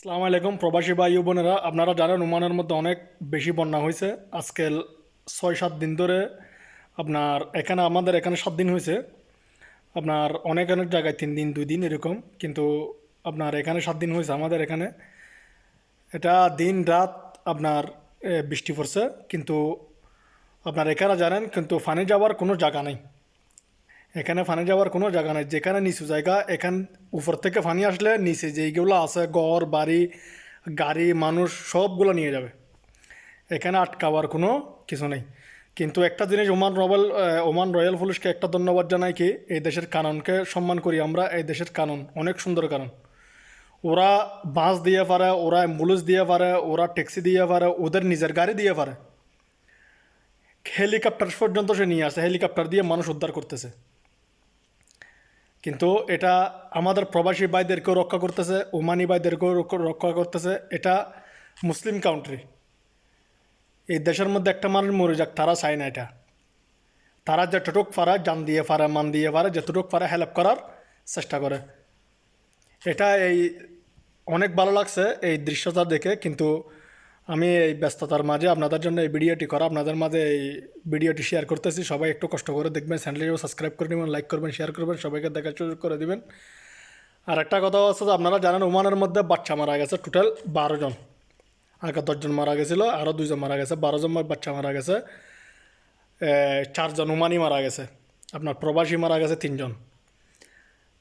আসসালামু আলাইকুম প্রবাসী ভাই ও বোনেরা, আপনারা জানেন ওমানের মধ্যে অনেক বেশি বন্যা হয়েছে। আজকে 6-7 দিন ধরে আপনার এখানে, আমাদের এখানে 7 দিন হয়েছে। আপনার অনেক অনেক জায়গায় 3 দিন 2 দিন এরকম, কিন্তু আপনার এখানে 7 দিন হয়েছে আমাদের এখানে। এটা দিন রাত আপনার বৃষ্টি পড়ছে, কিন্তু আপনার এখানে জানেন কিন্তু ফানি যাওয়ার কোনো জায়গা নেই। এখানে ফানি যাওয়ার কোনো জায়গা নেই, যেখানে নিচু জায়গা এখান উপর থেকে ফানি আসলে নিচে যেইগুলো আছে ঘর বাড়ি গাড়ি মানুষ সবগুলো নিয়ে যাবে। এখানে আটকাবার কোনো কিছু নেই। কিন্তু একটা জিনিস ওমান রয়্যাল পুলিশকে একটা ধন্যবাদ জানাই, কি এই দেশের কানুনকে সম্মান করি আমরা। এই দেশের কানুন অনেক সুন্দর কানুন। ওরা বাস দিয়ে পারে, ওরা অ্যাম্বুলেন্স দিয়ে পারে, ওরা ট্যাক্সি দিয়ে পারে, ওদের নিজের গাড়ি দিয়ে পারে। হেলিকপ্টার পর্যন্ত সে নিয়ে আসে, হেলিকপ্টার দিয়ে মানুষ উদ্ধার করতেছে। কিন্তু এটা আমাদের প্রবাসী ভাইদেরকেও রক্ষা করতেছে, ওমানি ভাইদেরকেও রক্ষা করতেছে। এটা মুসলিম কান্ট্রি। এই দেশের মধ্যে একটা মানুষ মরে যাক, তারা চায় না এটা। তারা যতটুক পারে জান দিয়ে পারে, মান দিয়ে পারে, যতটুক পারে হেল্প করার চেষ্টা করে। এটা অনেক ভালো লাগছে এই দৃশ্যটা দেখে। কিন্তু আমি এই ব্যস্ততার মাঝে আপনাদের জন্য এই ভিডিওটি করা, আপনাদের মাঝে এই ভিডিওটি শেয়ার করতেছি। সবাই একটু কষ্ট করে দেখবেন, চ্যানেলটিও সাবস্ক্রাইব করে নেবেন, লাইক করবেন, শেয়ার করবেন, সবাইকে দেখার সুযোগ করে দিবেন। আর একটা কথা হচ্ছে যে, আপনারা জানেন ওমানের মধ্যে বাচ্চা মারা গেছে টোটাল 12 জন। আগে 10 জন মারা গেছিলো, আরও 2 জন মারা গেছে, 12 জন বাচ্চা মারা গেছে। 4 জন ওমানি মারা গেছে, আপনার প্রবাসী মারা গেছে 3 জন।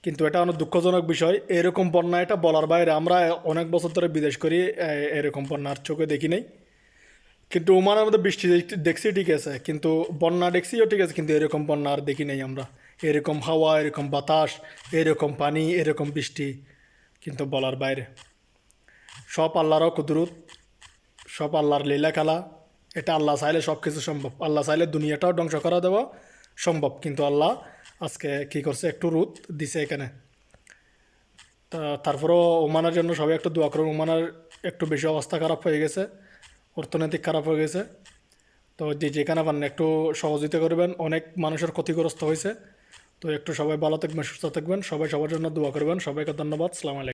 কিন্তু এটা অনেক দুঃখজনক বিষয়। এরকম বন্যা এটা বলার বাইরে। আমরা অনেক বছর ধরে বিদেশ করি, এরকম বন্যার চোখে দেখি নাই। কিন্তু ওমানের মধ্যে বৃষ্টি দেখছি ঠিক আছে, কিন্তু বন্যা দেখছিও ঠিক আছে, কিন্তু এরকম বন্যা আর দেখি নাই আমরা। এরকম হাওয়া, এরকম বাতাস, এরকম পানি, এরকম বৃষ্টি, কিন্তু বলার বাইরে। সব আল্লাহরও কুদরত, সব আল্লাহর লীলা খেলা। এটা আল্লাহ চাইলে সব কিছু সম্ভব। আল্লাহ চাইলে দুনিয়াটাও ধ্বংস করা দেওয়া সম্ভব, কিন্তু আল্লাহ আজকে কী করছে, একটু রোদ দিছে এখানে। তারপরেও ওমানের জন্য সবাই একটু দোয়া করুন। ওমানের একটু বেশি অবস্থা খারাপ হয়ে গেছে, অর্থনৈতিক খারাপ হয়ে গেছে। তো যেখানে পারেন একটু সহযোগিতা করবেন, অনেক মানুষের ক্ষতিগ্রস্ত হয়েছে। তো একটু সবাই ভালো থাকবেন, সুস্থ থাকবেন, সবাই সবার জন্য দোয়া করবেন। সবাইকে ধন্যবাদ। আসসালামু আলাইকুম।